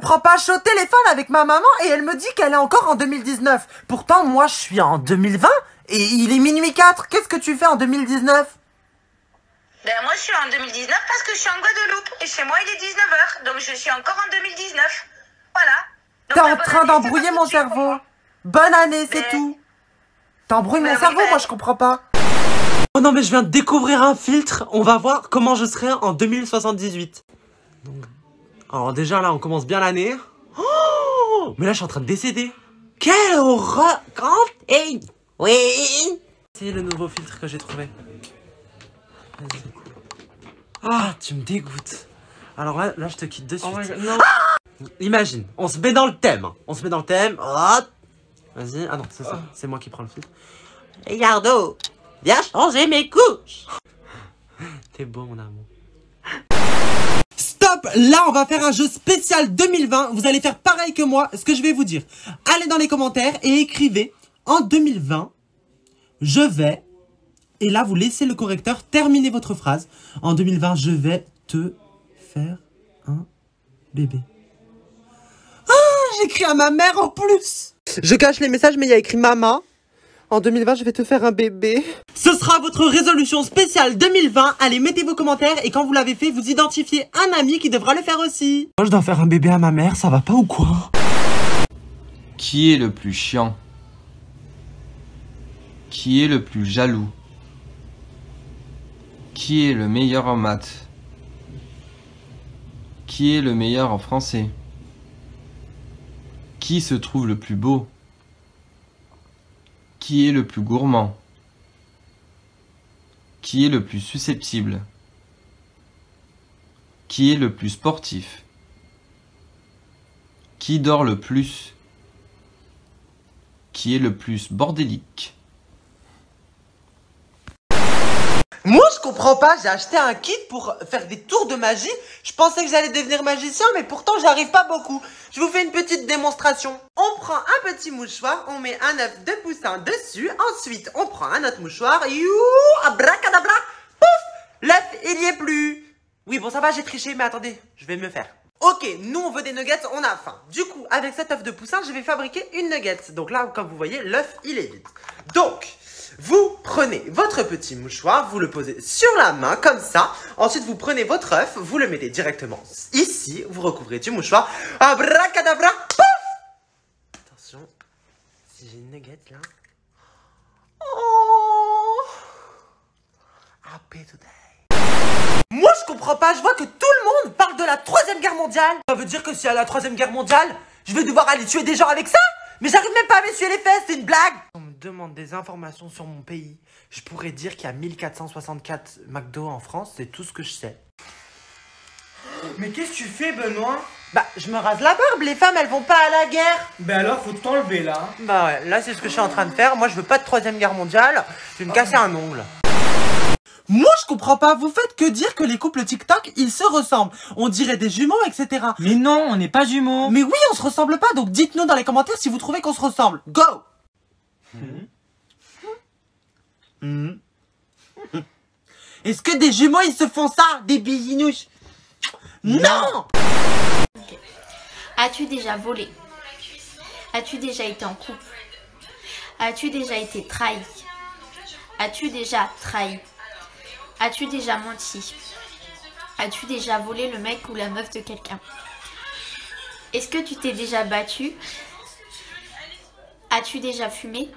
comprends pas, je suis au téléphone avec ma maman et elle me dit qu'elle est encore en 2019. Pourtant, moi, je suis en 2020 et il est minuit 4. Qu'est-ce que tu fais en 2019? Ben moi, je suis en 2019 parce que je suis en Guadeloupe. Et chez moi, il est 19 h. Donc, je suis encore en 2019. Voilà. T'es en train d'embrouiller mon cerveau. Bonne année, c'est tout. T'embrouilles mon cerveau, moi, je comprends pas. Oh non, mais je viens de découvrir un filtre. On va voir comment je serai en 2078. Donc, alors déjà, là, on commence bien l'année. Oh, mais là, je suis en train de décéder. Quelle horreur! Et oui! C'est le nouveau filtre que j'ai trouvé. Vas-y. Ah, tu me dégoûtes. Alors là, je te quitte de suite. Non. Ah, imagine, on se met dans le thème. On se met dans le thème. Hop. Vas-y. Ah non, c'est ça. C'est moi qui prends le filtre. Hey, Yardo, viens changer mes couches. T'es beau, mon amour. Stop! Là, on va faire un jeu spécial 2020. Vous allez faire pareil que moi. Ce que je vais vous dire. Allez dans les commentaires et écrivez en 2020, je vais... Et là, vous laissez le correcteur terminer votre phrase. En 2020, je vais te faire un bébé. Ah, j'écris à ma mère en plus. Je cache les messages, mais il y a écrit maman. En 2020, je vais te faire un bébé. Ce sera votre résolution spéciale 2020. Allez, mettez vos commentaires et quand vous l'avez fait, vous identifiez un ami qui devra le faire aussi. Moi, je dois faire un bébé à ma mère, ça va pas ou quoi? Qui est le plus chiant? Qui est le plus jaloux? Qui est le meilleur en maths? Qui est le meilleur en français? Qui se trouve le plus beau? Qui est le plus gourmand? Qui est le plus susceptible? Qui est le plus sportif? Qui dort le plus? Qui est le plus bordélique? Moi, je comprends pas. J'ai acheté un kit pour faire des tours de magie. Je pensais que j'allais devenir magicien, mais pourtant, j'arrive pas beaucoup. Je vous fais une petite démonstration. On prend un petit mouchoir, on met un œuf de poussin dessus. Ensuite, on prend un autre mouchoir. You, abracadabra, pouf, l'œuf, il y est plus. Oui, bon, ça va, j'ai triché, mais attendez, je vais me faire. Ok, nous, on veut des nuggets, on a faim. Du coup, avec cet œuf de poussin, je vais fabriquer une nugget. Donc là, comme vous voyez, l'œuf, il est vide. Donc... vous prenez votre petit mouchoir, vous le posez sur la main, comme ça. Ensuite, vous prenez votre œuf, vous le mettez directement ici, vous recouvrez du mouchoir. Abracadabra, pouf! Attention, si j'ai une nugget là. Oh! Happy today. Moi, je comprends pas, je vois que tout le monde parle de la 3e guerre mondiale. Ça veut dire que si à la 3e guerre mondiale, je vais devoir aller tuer des gens avec ça? Mais j'arrive même pas à m'essuyer les fesses, c'est une blague! On me demande des informations sur mon pays. Je pourrais dire qu'il y a 1464 McDo en France, c'est tout ce que je sais. Mais qu'est-ce que tu fais, Benoît? Bah, je me rase la barbe, les femmes, elles vont pas à la guerre. Ben alors, faut t'enlever, là. Bah ouais, là, c'est ce que je suis en train de faire. Moi, je veux pas de 3e guerre mondiale. Je vais me casser un ongle. Moi, je comprends pas. Vous faites que dire que les couples TikTok, ils se ressemblent. On dirait des jumeaux, etc. Mais non, on n'est pas jumeaux. Mais oui, on se ressemble pas. Donc, dites-nous dans les commentaires si vous trouvez qu'on se ressemble. Go! Est-ce que des jumeaux, ils se font ça? Des bisinouches? Non! Okay. As-tu déjà volé? As-tu déjà été en couple? As-tu déjà été trahi? As-tu déjà trahi? As-tu déjà menti? As-tu déjà volé le mec ou la meuf de quelqu'un? Est-ce que tu t'es déjà battu? As-tu déjà fumé?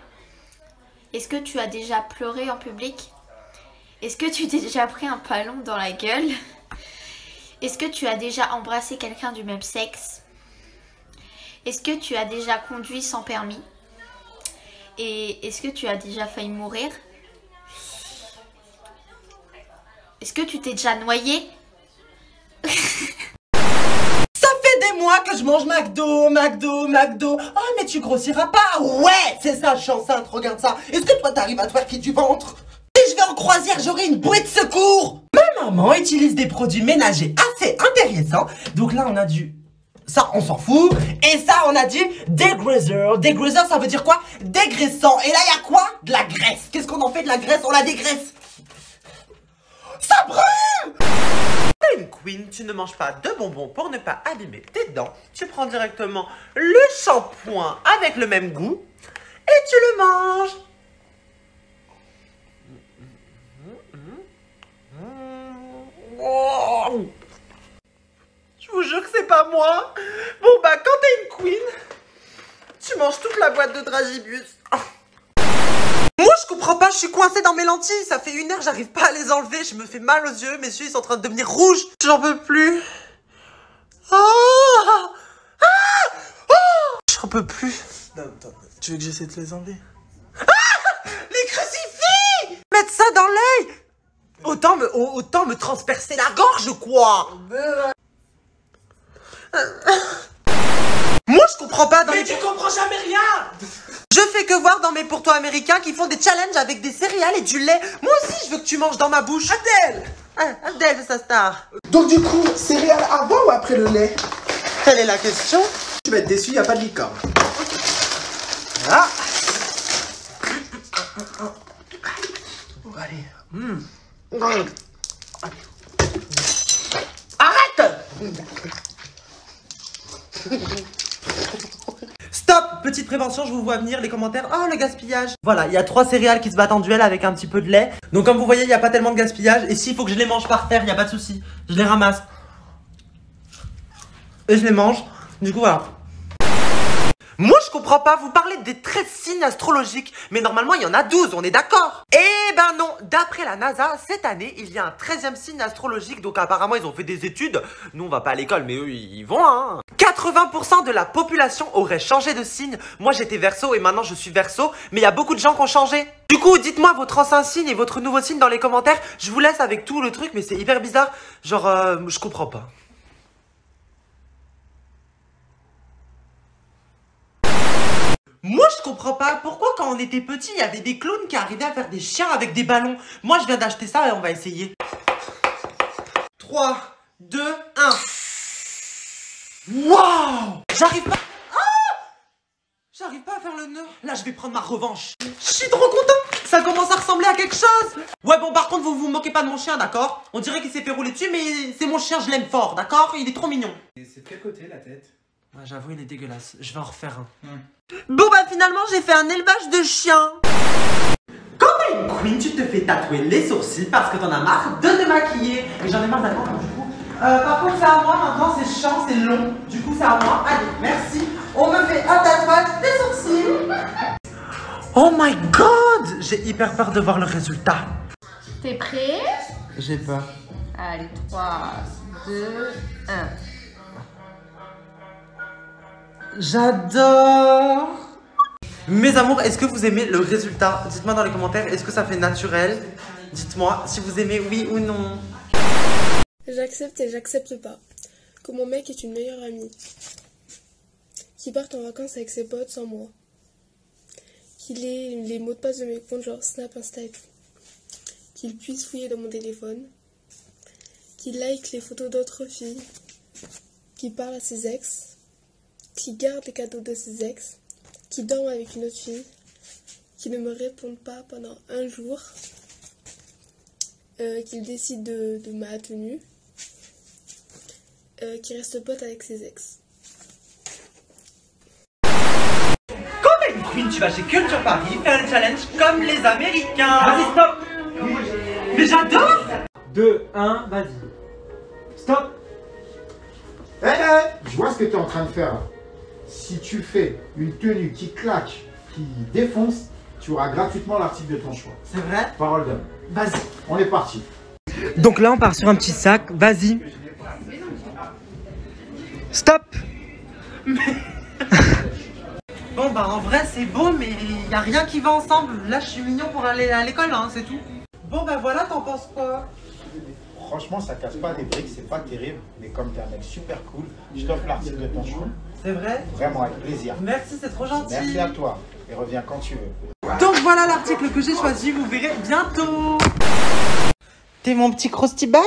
Est-ce que tu as déjà pleuré en public? Est-ce que tu t'es déjà pris un ballon dans la gueule? Est-ce que tu as déjà embrassé quelqu'un du même sexe? Est-ce que tu as déjà conduit sans permis? Et est-ce que tu as déjà failli mourir? Est-ce que tu t'es déjà noyé? Ça fait des mois que je mange McDo. Oh, mais tu grossiras pas. Ouais, c'est ça, je suis enceinte, regarde ça. Est-ce que toi, t'arrives à twerker du ventre? Si je vais en croisière, j'aurai une bouée de secours. Ma maman utilise des produits ménagers assez intéressants. Donc là, on a du... ça, on s'en fout. Et ça, on a du dégraisseur. Dégraisseur, ça veut dire quoi? Dégraissant. Et là, il y a quoi? De la graisse. Qu'est-ce qu'on en fait de la graisse? On la dégraisse. Ça brûle! t'es une queen, tu ne manges pas de bonbons pour ne pas abîmer tes dents. Tu prends directement le shampoing avec le même goût et tu le manges. Je vous jure que c'est pas moi. Bon bah quand t'es une queen, tu manges toute la boîte de Dragibus. Moi je comprends pas, je suis coincée dans mes lentilles. Ça fait 1 heure, j'arrive pas à les enlever. Je me fais mal aux yeux, mes yeux ils sont en train de devenir rouges. J'en peux plus. J'en peux plus. Attends, tu veux que j'essaie de te les enlever? Les crucifix! Mettre ça dans l'œil! Autant me transpercer la gorge, quoi! Moi, je comprends pas dans Mais tu comprends jamais rien! Je fais que voir dans mes pour-toi américains qui font des challenges avec des céréales et du lait. Moi aussi, je veux que tu manges dans ma bouche. Adèle! Adèle, sa star. Donc du coup, céréales avant ou après le lait? Quelle est la question? Tu vas être déçu, y a pas de licorne. Ah. Allez. Arrête! Stop! Petite prévention, je vous vois venir, les commentaires. Oh, le gaspillage! Voilà, il y a 3 céréales qui se battent en duel avec un petit peu de lait. Donc comme vous voyez, il n'y a pas tellement de gaspillage. Et s'il faut que je les mange par terre, il n'y a pas de souci. Je les ramasse. Et je les mange. Du coup, voilà. Moi, je comprends pas, vous parlez des 13 signes astrologiques, mais normalement, il y en a 12, on est d'accord? Eh ben non, d'après la NASA, cette année, il y a un 13e signe astrologique, donc apparemment, ils ont fait des études. Nous, on va pas à l'école, mais eux, ils vont, hein. 80% de la population aurait changé de signe. Moi, j'étais Verseau et maintenant, je suis Verseau, mais il y a beaucoup de gens qui ont changé. Du coup, dites-moi votre ancien signe et votre nouveau signe dans les commentaires. Je vous laisse avec tout le truc, mais c'est hyper bizarre. Genre, je comprends pas. Moi, je comprends pas pourquoi quand on était petit, il y avait des clowns qui arrivaient à faire des chiens avec des ballons. Moi, je viens d'acheter ça et on va essayer. 3, 2, 1. Waouh! J'arrive pas... J'arrive pas à faire le nœud. Là, je vais prendre ma revanche. Je suis trop content. Ça commence à ressembler à quelque chose. Ouais, bon, par contre, vous vous moquez pas de mon chien, d'accord? On dirait qu'il s'est fait rouler dessus, mais c'est mon chien, je l'aime fort, d'accord? Il est trop mignon. Et c'est de quel côté la tête? Ouais, j'avoue, il est dégueulasse. Je vais en refaire un. Bon, bah finalement, j'ai fait un élevage de chiens. Quand t'es une queen, tu te fais tatouer les sourcils parce que t'en as marre de te maquiller. Et j'en ai marre d'attendre, du coup. Par contre, c'est à moi maintenant, c'est chiant, c'est long. Du coup, c'est à moi. Allez, merci. On me fait un tatouage des sourcils. Oh my god! J'ai hyper peur de voir le résultat. T'es prêt? J'ai peur. Allez, 3, 2, 1. J'adore! Mes amours, est-ce que vous aimez le résultat? Dites-moi dans les commentaires, est-ce que ça fait naturel? Dites-moi si vous aimez oui ou non. J'accepte et j'accepte pas. Que mon mec est une meilleure amie. Qu'il parte en vacances avec ses potes sans moi. Qu'il ait les mots de passe de mes comptes genre Snap, Insta et tout. Qu'il puisse fouiller dans mon téléphone. Qu'il like les photos d'autres filles. Qu'il parle à ses ex. Qui garde les cadeaux de ses ex, qui dorment avec une autre fille, qui ne me répondent pas pendant 1 jour, qu'il décide de ma tenue, qui reste pote avec ses ex. Quand t'es une queen, tu vas chez Culture Paris, faire un challenge comme les Américains. Vas-y, stop! Mais j'adore! 2, 1, vas-y. Stop! Je vois ce que tu es en train de faire là. Si tu fais une tenue qui claque, qui défonce, tu auras gratuitement l'article de ton choix. C'est vrai? Parole d'homme. Vas-y. On est parti. Donc là, on part sur un petit sac. Vas-y. Stop! Bon, bah en vrai, c'est beau, mais il n'y a rien qui va ensemble. Là, je suis mignon pour aller à l'école, hein, c'est tout. Bon, bah voilà, t'en penses quoi? Franchement, ça casse pas des briques, c'est pas terrible. Mais comme t'es un mec super cool, je t'offre l'article de ton choix. C'est vrai? Vraiment, avec plaisir. Merci, c'est trop gentil. Merci à toi. Et reviens quand tu veux. Donc voilà l'article que j'ai choisi, vous verrez bientôt. T'es mon petit crostibat?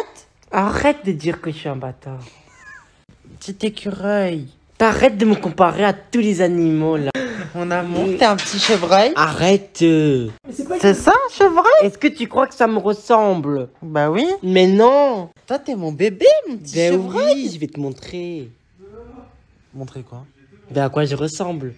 Arrête de dire que je suis un bâtard. Petit écureuil. T'arrêtes de me comparer à tous les animaux là. Mon amour, t'es un petit chevreuil. Arrête. C'est ça, un chevreuil? Est-ce que tu crois que ça me ressemble? Bah oui. Mais non. Toi, t'es mon bébé, mon petit Ben chevreuil. oui, je vais te montrer. Montrer quoi? Ben à quoi je ressemble.